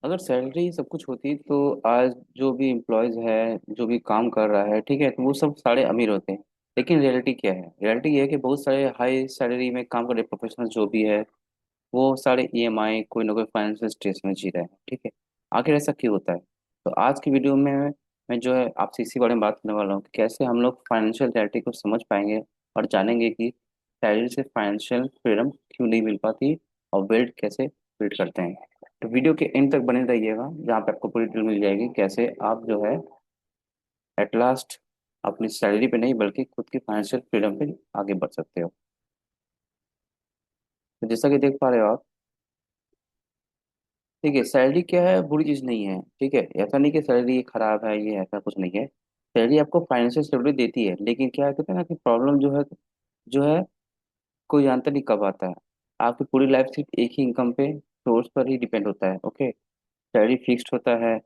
अगर सैलरी सब कुछ होती तो आज जो भी एम्प्लॉयज है, जो भी काम कर रहा है, ठीक है, तो वो सब सारे अमीर होते हैं। लेकिन रियलिटी क्या है? रियलिटी ये है कि बहुत सारे हाई सैलरी में काम कर रहे प्रोफेशनल जो भी है, वो सारे ईएमआई, कोई ना कोई फाइनेंशियल स्ट्रेस में जी रहे हैं। ठीक है, आखिर ऐसा क्यों होता है? तो आज की वीडियो में मैं जो है आपसे इसी बारे में बात करने वाला हूँ कि कैसे हम लोग फाइनेंशियल रियलिटी को समझ पाएंगे और जानेंगे कि सैलरी से फाइनेंशियल फ्रीडम क्यों नहीं मिल पाती और वेल्थ कैसे बिल्ड करते हैं। तो वीडियो के एंड तक बने रहिएगा, जहाँ पे आपको पूरी डिटेल मिल जाएगी कैसे आप जो है एट लास्ट अपनी सैलरी पे नहीं बल्कि खुद की फाइनेंशियल फ्रीडम पे आगे बढ़ सकते हो। तो जैसा कि देख पा रहे हो आप, ठीक है, सैलरी क्या है? बुरी चीज नहीं है। ठीक है, ऐसा नहीं कि सैलरी खराब है, ये ऐसा कुछ नहीं है। सैलरी आपको फाइनेंशियल स्टेबिलिटी देती है, लेकिन क्या कहते हैं ना कि प्रॉब्लम जो है कोई जानता नहीं कब आता है। आपकी पूरी लाइफ सिर्फ एक ही इनकम पे सोर्स पर ही डिपेंड होता है। ओके, सैलरी फिक्स्ड होता है।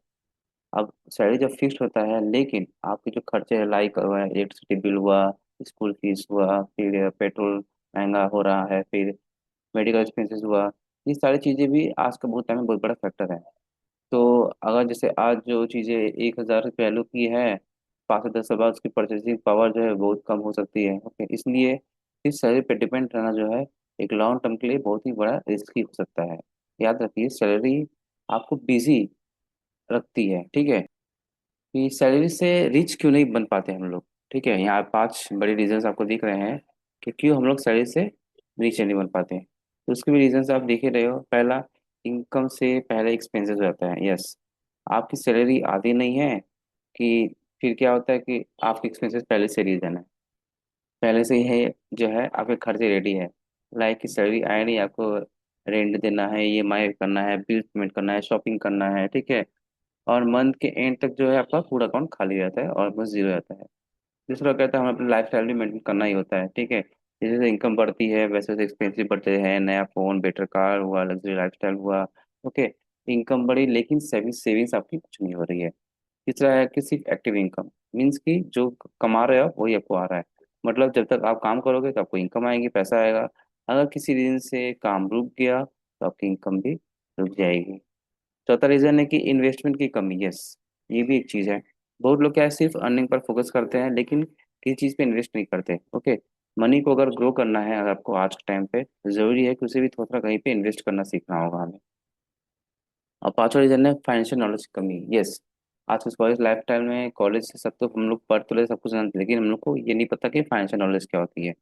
अब सैलरी जब फिक्स्ड होता है, लेकिन आपके जो खर्चे हैं, लाइक हुआ है, इलेक्ट्रिसिटी बिल हुआ, स्कूल फीस हुआ, फिर पेट्रोल महंगा हो रहा है, फिर मेडिकल एक्सपेंसेस हुआ, ये सारी चीज़ें भी आज का बहुत टाइम में बहुत बड़ा फैक्टर है। तो अगर जैसे आज जो चीज़ें 1,000 वैल्यू की है, 5 से 10 साल बाद उसकी परचेसिंग पावर जो है बहुत कम हो सकती है। ओके, इसलिए इस सैलरी पे डिपेंड रहना जो है एक लॉन्ग टर्म के लिए बहुत ही बड़ा रिस्की हो सकता है। याद रखिए, सैलरी आपको बिजी रखती है। ठीक है, कि सैलरी से रिच क्यों नहीं बन पाते हम लोग। ठीक है, यहाँ 5 बड़े रीजंस आपको दिख रहे हैं कि क्यों हम लोग सैलरी से रिच नहीं बन पाते। तो उसके भी रीजंस आप देख ही रहे हो। पहला, इनकम से पहले एक्सपेंसेस हो जाता है। यस, आपकी सैलरी आधी नहीं है कि फिर क्या होता है कि आपके एक्सपेंसेस पहले से रीजन है, पहले से ही है, जो है आपके खर्चे रेडी है। लाइक की सैलरी आया नहीं, आपको रेंट देना है, ईएमआई करना है, बिल पेमेंट करना है, शॉपिंग करना है। ठीक है, और मंथ के एंड तक जो है आपका पूरा अकाउंट खाली रहता है और बस जीरो रहता है। दूसरा कहता है हमें अपनी लाइफ स्टाइल भी मेंटेन करना ही होता है। ठीक है, जैसे जैसे इनकम बढ़ती है वैसे वैसे एक्सपेंसिव बढ़ते हैं, नया फोन, बेटर कार हुआ, लग्जरी लाइफस्टाइल हुआ। ओके, इनकम बढ़ी लेकिन सेविंग्स सेविंग्स आपकी कुछ नहीं हो रही है। तीसरा है कि सिर्फ एक्टिव इनकम, मीन्स कि जो कमा रहे हो वही आपको आ रहा है। मतलब जब तक आप काम करोगे तो आपको इनकम आएगी, पैसा आएगा। अगर किसी रीजन से काम रुक गया तो आपकी इनकम भी रुक जाएगी। चौथा रीजन है कि इन्वेस्टमेंट की कमी। यस, ये भी एक चीज है। बहुत लोग क्या है, सिर्फ अर्निंग पर फोकस करते हैं लेकिन किसी चीज पे इन्वेस्ट नहीं करते। ओके, मनी को अगर ग्रो करना है अगर आपको आज के टाइम पे, तो जरूरी है कि उसे भी थोड़ा थोड़ा कहीं पे इन्वेस्ट करना सीखना होगा हमें। और पांचवा रीजन है फाइनेंशियल नॉलेज की कमी। यस, आज के कॉलेज लाइफ स्टाइल में कॉलेज से सब तो हम लोग पढ़ तो ले सब कुछ जानते हैं, लेकिन हम लोग को ये नहीं पता कि फाइनेंशियल नॉलेज क्या होती है।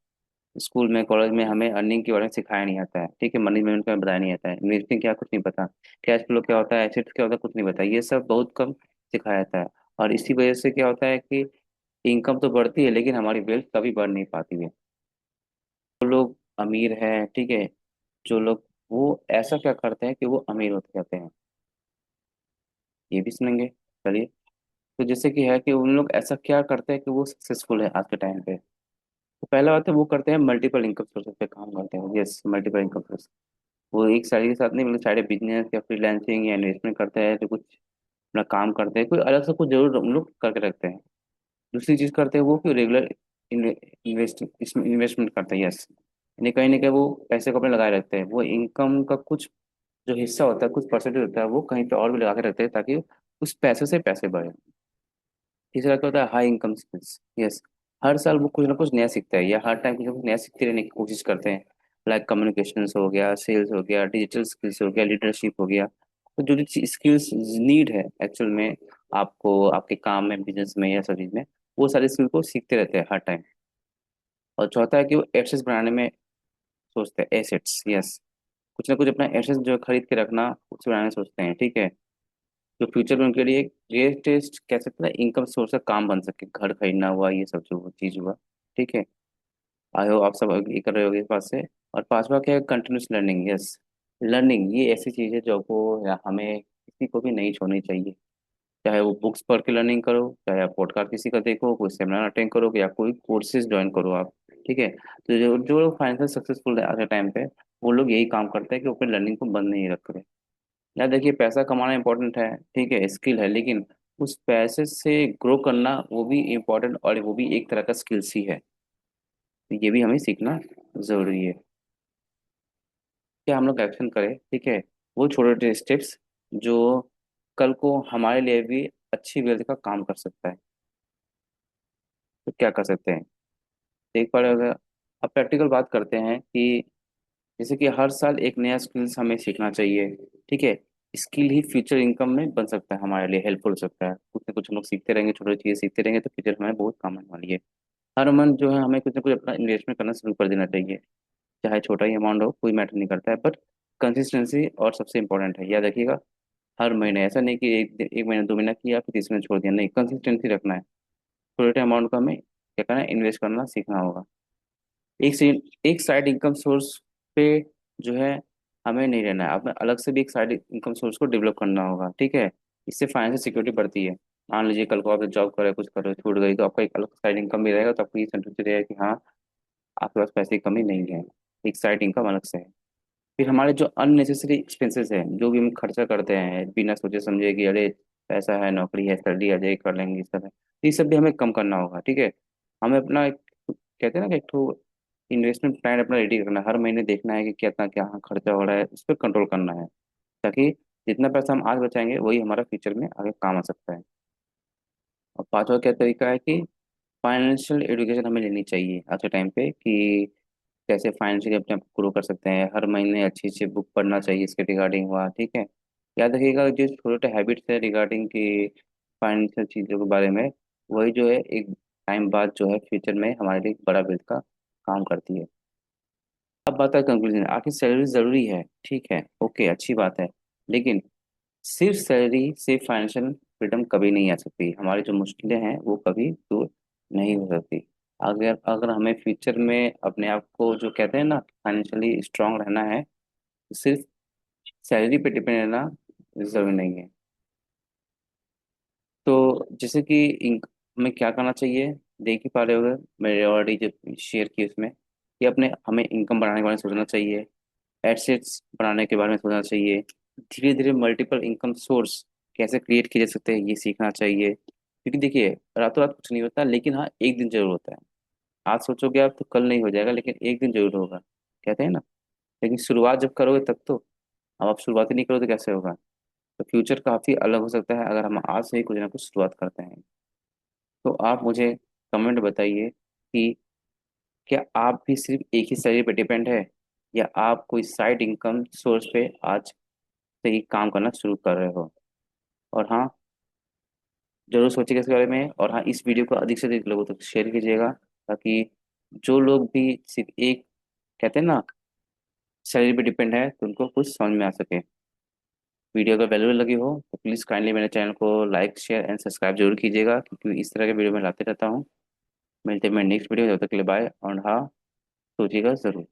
स्कूल में, कॉलेज में हमें अर्निंग के बारे में सिखाया नहीं आता है। ठीक है, मनी मैनेजमेंट का बताया नहीं आता है, इन्वेस्टिंग क्या कुछ नहीं पता, कैश फ्लो क्या होता है, एसेट्स क्या होता है कुछ नहीं पता, ये सब बहुत कम सिखाया जाता है। और इसी वजह से क्या होता है कि इनकम तो बढ़ती है लेकिन हमारी वेल्थ कभी बढ़ नहीं पाती है। जो लोग अमीर हैं, ठीक है, जो लोग, वो ऐसा क्या करते हैं कि वो अमीर होते जाते हैं, ये भी सुनेंगे। चलिए, तो जैसे कि है कि उन लोग ऐसा क्या करते हैं कि वो सक्सेसफुल है आज के टाइम पे। तो पहला बात है, वो करते हैं मल्टीपल इनकम सोर्सेज पे काम करते हैं। Yes, multiple income source. वो एक साइड के साथ नहीं, मतलब साइड बिजनेस या फ्रीलांसिंग या इन्वेस्टमेंट करते हैं, तो कुछ अपना काम करते हैं, कोई अलग से कुछ जरूर हम लोग करके रखते हैं। दूसरी चीज करते हैं वो कि रेगुलर इन्वेस्ट इसमें इन्वेस्टमेंट करते हैं। यस, यानी कहीं ना कहीं वो पैसे को अपने लगाए रखते हैं। वो इनकम का कुछ जो हिस्सा होता है, कुछ परसेंटेज होता है, वो कहीं पे और भी लगा के रखते हैं ताकि उस पैसे से पैसे बढ़े। तीसरा क्या होता है, हाई इनकम स्किल्स। यस, हर साल वो कुछ ना कुछ नया सीखता है या हर टाइम कुछ ना कुछ नया सीखते रहने की कोशिश करते हैं। लाइक कम्युनिकेशन हो गया, सेल्स हो गया, डिजिटल स्किल्स हो गया, लीडरशिप हो गया। तो जो जो स्किल्स नीड है एक्चुअल में आपको आपके काम में, बिजनेस में या सब चीज में, वो सारे स्किल को सीखते रहते हैं हर टाइम। और चौथा है कि वो एसेट्स बनाने में सोचते हैं। एसेट्स, यस, कुछ ना कुछ अपना एसेट्स जो है खरीद के रखना, उसे बनाने सोचते हैं। ठीक है, जो फ्यूचर में उनके लिए ग्रेटेस्ट कह सकते हैं इनकम सोर्स का काम बन सके, घर खरीदना हुआ, ये सब जो चीज हुआ। ठीक है, आई हो आप सब ये कर रहे होगे इस बात से। और पांचवा क्या है, कंटिन्यूस लर्निंग। यस, लर्निंग ये ऐसी चीज है जो को या हमें किसी को भी नहीं छोड़नी चाहिए। चाहे वो बुक्स पढ़ के लर्निंग करो, चाहे आप पॉडकास्ट किसी का देखो, कोई सेमिनार अटेंड करो या कोई कोर्सेज ज्वाइन करो आप। ठीक है, तो जो जो लोग फाइनेंशियल सक्सेसफुल है आज के टाइम पे, वो लोग यही काम करते हैं कि वो अपने लर्निंग को बंद नहीं रख रहे। यार देखिए, पैसा कमाना इंपॉर्टेंट है, ठीक है, स्किल है, लेकिन उस पैसे से ग्रो करना वो भी इम्पोर्टेंट और वो भी एक तरह का स्किल्स ही है। तो ये भी हमें सीखना जरूरी है। क्या हम लोग एक्शन करें, ठीक है, वो छोटे छोटे स्टेप्स जो कल को हमारे लिए भी अच्छी वेल्थ का काम कर सकता है। तो क्या कर सकते हैं, एक बार अगर अब प्रैक्टिकल बात करते हैं कि जैसे कि हर साल एक नया स्किल्स हमें सीखना चाहिए। ठीक है, स्किल ही फ्यूचर इनकम में बन सकता है, हमारे लिए हेल्पफुल हो सकता है। कुछ ना कुछ हम लोग सीखते रहेंगे, छोटी छोटी चीज़ें सीखते रहेंगे तो फ्यूचर हमें बहुत काम आने वाली है। हर मंथ जो है हमें कुछ ना कुछ अपना इन्वेस्टमेंट करना शुरू कर देना चाहिए। चाहे छोटा ही अमाउंट हो, कोई मैटर नहीं करता है, बट कंसिस्टेंसी और सबसे इंपॉर्टेंट है, याद रखिएगा। हर महीने, ऐसा नहीं कि एक महीना 2 महीना किया फिर तीसरे महीने छोड़ दिया, नहीं, कंसिस्टेंसी रखना है। छोटे छोटे अमाउंट का हमें क्या करना है, इन्वेस्ट करना सीखना होगा। एक से एक साइड इनकम सोर्स पे जो है हमें नहीं रहना है, अपने अलग से भी एक साइड इनकम सोर्स को डेवलप करना होगा। ठीक है, इससे फाइनेंशियल सिक्योरिटी बढ़ती है। मान लीजिए कल को आप जॉब कर रहे हो, कुछ कर रहे हो, छूट गई, तो आपका एक अलग साइड इनकम भी रहेगा, तो आपको ये संतुष्टि रहेगा कि हाँ, आपके पास पैसे की कमी नहीं है, एक साइड इनकम अलग से है। फिर हमारे जो अननेसेसरी एक्सपेंसेस हैं, जो भी हम खर्चा करते हैं बिना सोचे समझे कि अरे पैसा है, नौकरी है, सैलरी आ जाएगी, कर लेंगे, इस तरह ये सब भी हमें कम करना होगा। ठीक है, हमें अपना एक, कहते हैं ना कि एक तो इन्वेस्टमेंट प्लान अपना रेडी करना है। हर महीने देखना है कि कितना क्या खर्चा हो रहा है, उस पर कंट्रोल करना है, ताकि जितना पैसा हम आज बचाएंगे वही हमारा फ्यूचर में आगे काम आ सकता है। और पांचवा क्या तरीका है कि फाइनेंशियल एजुकेशन हमें लेनी चाहिए आज के टाइम पे, कि कैसे फाइनेंशियली अपने आप को ग्रो कर सकते हैं। हर महीने अच्छी अच्छी बुक पढ़ना चाहिए इसके रिगार्डिंग हुआ। ठीक है, याद रखिएगा जो छोटे छोटे हैबिट्स है रिगार्डिंग की फाइनेंशियल चीज़ों के बारे में, वही जो है एक टाइम बाद जो है फ्यूचर में हमारे लिए एक बड़ा बिल्ड का काम करती है। अब बात है कंक्लूजन, आखिर सैलरी ज़रूरी है, ठीक है, ओके, अच्छी बात है, लेकिन सिर्फ सैलरी से फाइनेंशियल फ्रीडम कभी नहीं आ सकती। हमारी जो मुश्किलें हैं वो कभी दूर नहीं हो सकती। अगर अगर हमें फ्यूचर में अपने आप को जो कहते हैं ना फाइनेंशियली स्ट्रांग रहना है, तो सिर्फ सैलरी पे डिपेंड रहना जरूरी नहीं है। तो जैसे कि हमें क्या करना चाहिए, देख ही पा रहे होगे, मैंने ऑलरेडी जो शेयर की उसमें, कि अपने हमें इनकम बढ़ाने के बारे में सोचना चाहिए, एसेट्स बनाने के बारे में सोचना चाहिए, धीरे धीरे मल्टीपल इनकम सोर्स कैसे क्रिएट किए जा सकते हैं ये सीखना चाहिए। क्योंकि देखिए, रातों रात कुछ नहीं होता, लेकिन हाँ एक दिन जरूर होता है। आज सोचोगे आप तो कल नहीं हो जाएगा, लेकिन एक दिन जरूर होगा, कहते हैं ना। लेकिन शुरुआत जब करोगे तब तो, अब आप शुरुआत ही नहीं करोगे तो कैसे होगा। तो फ्यूचर काफ़ी अलग हो सकता है अगर हम आज से ही कुछ ना कुछ शुरुआत करते हैं। तो आप मुझे कमेंट बताइए कि क्या आप भी सिर्फ एक ही सैलरी पर डिपेंड है, या आप कोई साइड इनकम सोर्स पे आज से ही काम करना शुरू कर रहे हो। और हाँ, जरूर सोचिएगा इसके बारे में। और हाँ, इस वीडियो को अधिक से अधिक लोगों तक शेयर कीजिएगा, ताकि जो लोग भी सिर्फ एक, कहते हैं ना, सैलरी पे डिपेंड है, तो उनको कुछ समझ में आ सके। वीडियो अगर वैल्यूबल लगी हो तो प्लीज़ काइंडली मेरे चैनल को लाइक शेयर एंड सब्सक्राइब जरूर कीजिएगा, क्योंकि इस तरह के वीडियो मैं लाते रहता हूँ। मिलते हैं मैं नेक्स्ट वीडियो, जब तक के लिए बाय। और हाँ, सोचिएगा ज़रूर।